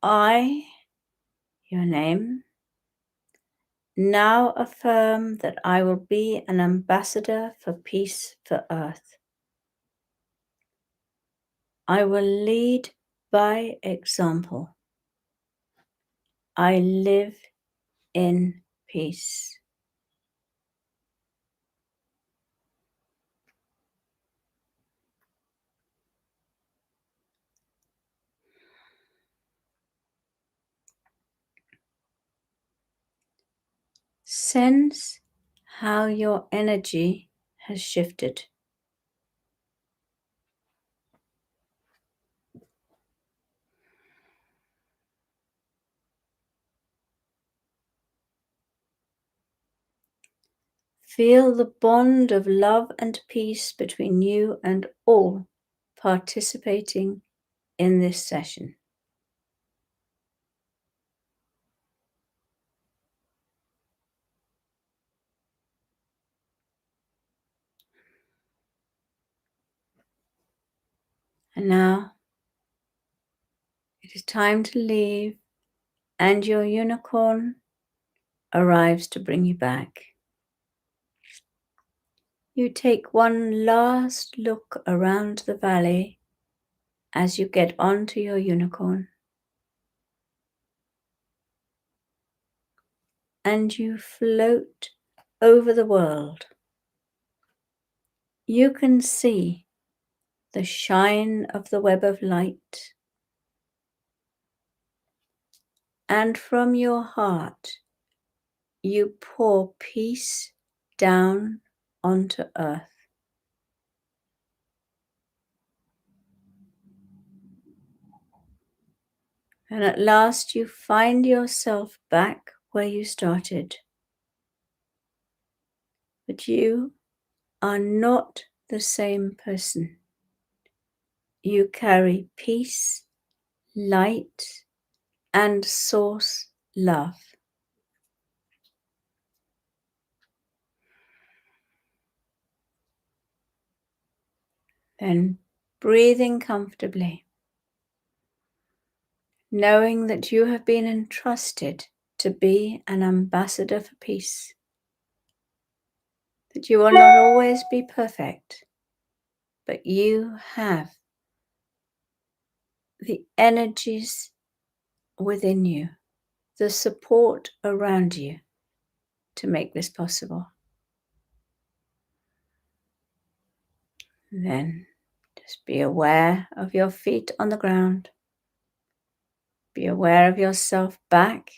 I, your name, now affirm that I will be an ambassador for peace for Earth. I will lead by example. I live in peace. Sense how your energy has shifted. Feel the bond of love and peace between you and all participating in this session. And now it is time to leave, and your unicorn arrives to bring you back. You take one last look around the valley as you get onto your unicorn, and you float over the world. You can see the shine of the web of light, and from your heart you pour peace down onto Earth. And at last you find yourself back where you started. But you are not the same person. You carry peace, light, and source love. Then breathing comfortably, knowing that you have been entrusted to be an ambassador for peace, that you will not always be perfect, but you have the energies within you, the support around you to make this possible. Then just be aware of your feet on the ground. Be aware of yourself back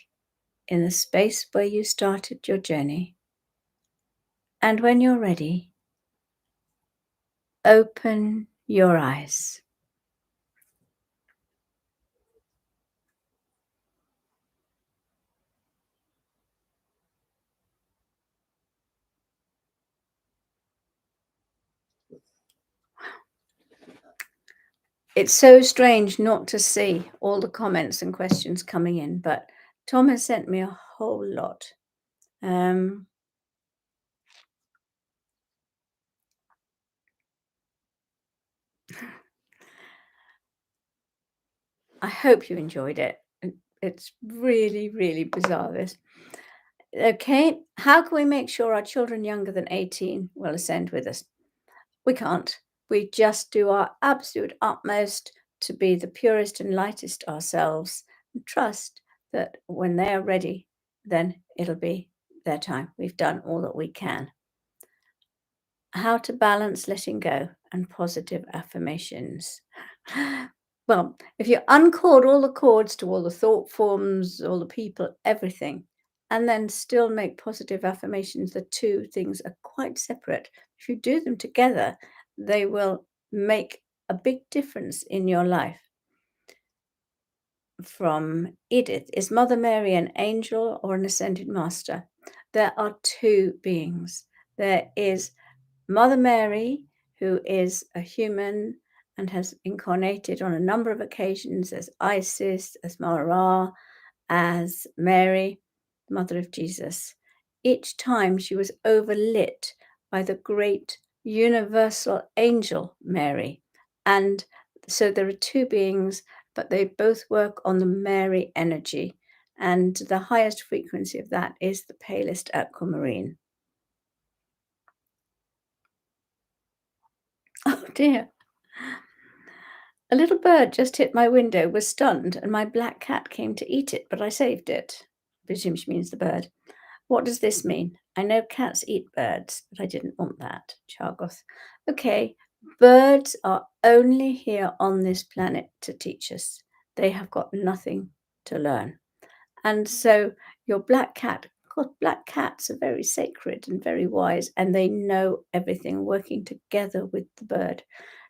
in the space where you started your journey. And when you're ready, open your eyes. It's so strange not to see all the comments and questions coming in, but Tom has sent me a whole lot. I hope you enjoyed it. It's really, really bizarre, this. Okay, how can we make sure our children younger than 18 will ascend with us? We can't. We just do our absolute utmost to be the purest and lightest ourselves and trust that when they are ready, then it'll be their time. We've done all that we can. How to balance letting go and positive affirmations. Well, if you uncord all the cords to all the thought forms, all the people, everything, and then still make positive affirmations, the two things are quite separate. If you do them together, they will make a big difference in your life. From Edith, is Mother Mary an angel or an ascended master? There are two beings. There is Mother Mary, who is a human and has incarnated on a number of occasions as Isis, as Mara, as Mary, the mother of Jesus. Each time she was overlit by the great universal angel Mary. And so there are two beings, but they both work on the Mary energy. And the highest frequency of that is the palest aquamarine. Oh dear. A little bird just hit my window, was stunned, and my black cat came to eat it, but I saved it. I presume she means the bird. What does this mean? I know cats eat birds, but I didn't want that. Chargoth. Okay, birds are only here on this planet to teach us. They have got nothing to learn. And so your black cat, of course, black cats are very sacred and very wise, and they know everything working together with the bird.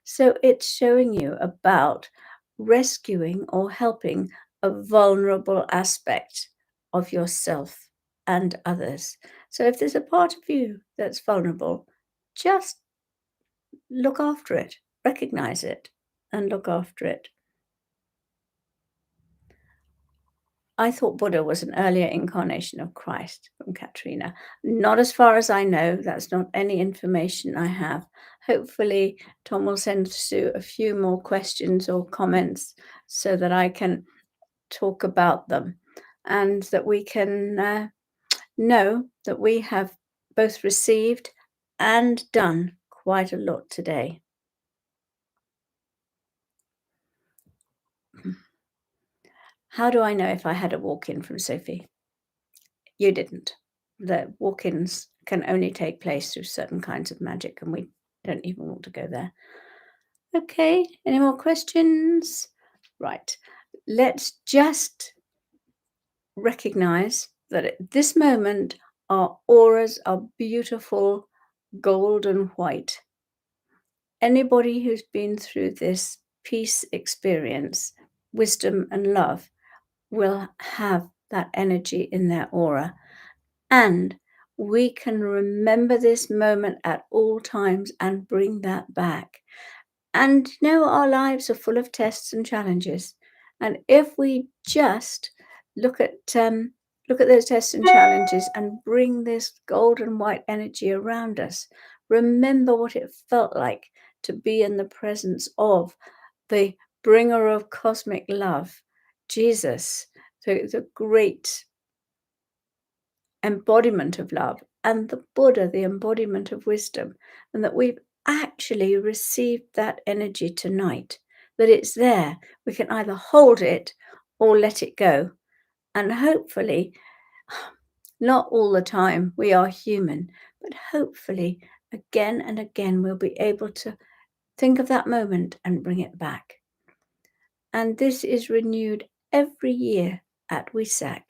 So it's showing you about rescuing or helping a vulnerable aspect of yourself and others. So if there's a part of you that's vulnerable, just look after it, recognize it, and look after it. I thought Buddha was an earlier incarnation of Christ, from Katrina. Not as far as I know. That's not any information I have. Hopefully, Tom will send Sue a few more questions or comments so that I can talk about them and that we can know that we have both received and done quite a lot today. How do I know if I had a walk-in from Sophie? You didn't. The walk-ins can only take place through certain kinds of magic, and we don't even want to go there. Okay, any more questions? Right. Let's just recognize that at this moment, our auras are beautiful golden white. Anybody who's been through this peace experience, wisdom and love, will have that energy in their aura. And we can remember this moment at all times and bring that back. And our lives are full of tests and challenges. And if we just look at look at those tests and challenges and bring this golden white energy around us, remember what it felt like to be in the presence of the bringer of cosmic love, Jesus, the great embodiment of love, and the Buddha, the embodiment of wisdom, and that we've actually received that energy tonight, that it's there. We can either hold it or let it go. And hopefully, not all the time, we are human, but hopefully, again and again, we'll be able to think of that moment and bring it back. And this is renewed every year at Wesak,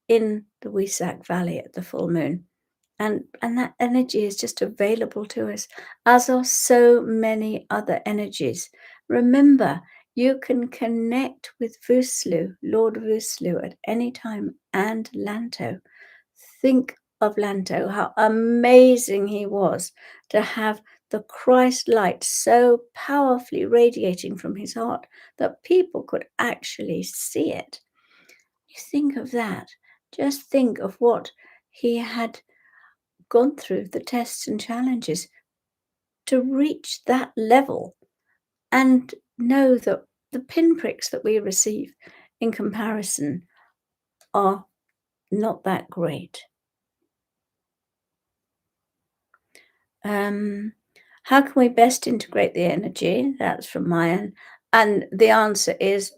in the Wesak Valley at the full moon. And that energy is just available to us, as are so many other energies. Remember, you can connect with Vuslu, Lord Vuslu, at any time, and Lanto. Think of Lanto, how amazing he was to have the Christ light so powerfully radiating from his heart that people could actually see it. You think of that. Just think of what he had gone through, the tests and challenges to reach that level, and know that the pinpricks that we receive in comparison are not that great. How can we best integrate the energy? That's from Mayan. And the answer is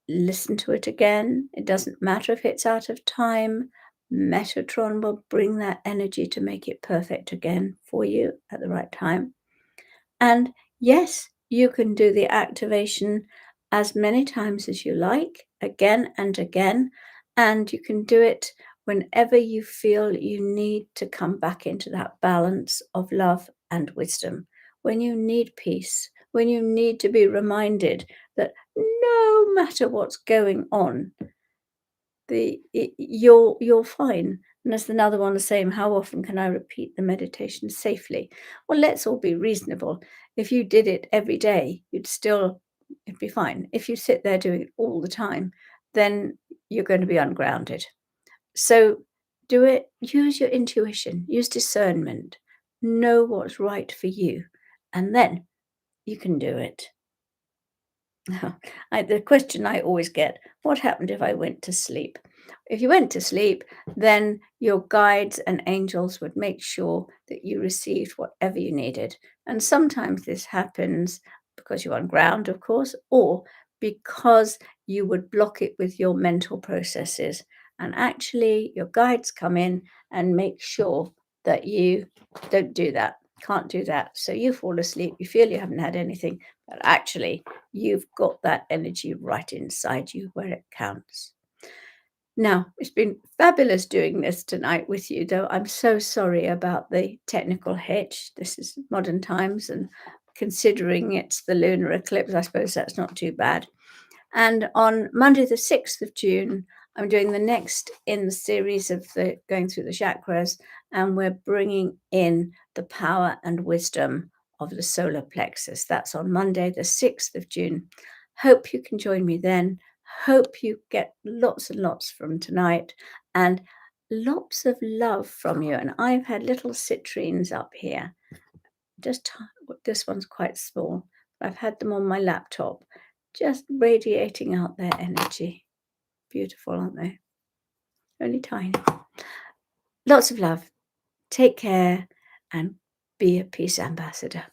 listen to it again. It doesn't matter if it's out of time. Metatron will bring that energy to make it perfect again for you at the right time. And yes, you can do the activation as many times as you like, again and again. And you can do it whenever you feel you need to come back into that balance of love and wisdom. When you need peace, when you need to be reminded that no matter what's going on, you're fine. And as another one was saying, how often can I repeat the meditation safely? Well, let's all be reasonable. If you did it every day, it'd be fine. If you sit there doing it all the time, then you're going to be ungrounded. So do it, use your intuition, use discernment, know what's right for you, and then you can do it. The question I always get, what happened if I went to sleep? If you went to sleep, then your guides and angels would make sure that you received whatever you needed. And sometimes this happens because you're on ground, of course, or because you would block it with your mental processes. And actually, your guides come in and make sure that you don't do that, can't do that. So you fall asleep, you feel you haven't had anything, but actually, you've got that energy right inside you where it counts. Now, it's been fabulous doing this tonight with you, though I'm so sorry about the technical hitch. This is modern times, and considering it's the lunar eclipse, I suppose that's not too bad. And on Monday, the 6th of June, I'm doing the next in the series of the going through the chakras, and we're bringing in the power and wisdom of the solar plexus. That's on Monday, the 6th of June. Hope you can join me then. Hope you get lots and lots from tonight and lots of love from you. And I've had little citrines up here. This one's quite small. I've had them on my laptop, just radiating out their energy. Beautiful, aren't they? Only tiny. Lots of love. Take care and be a peace ambassador.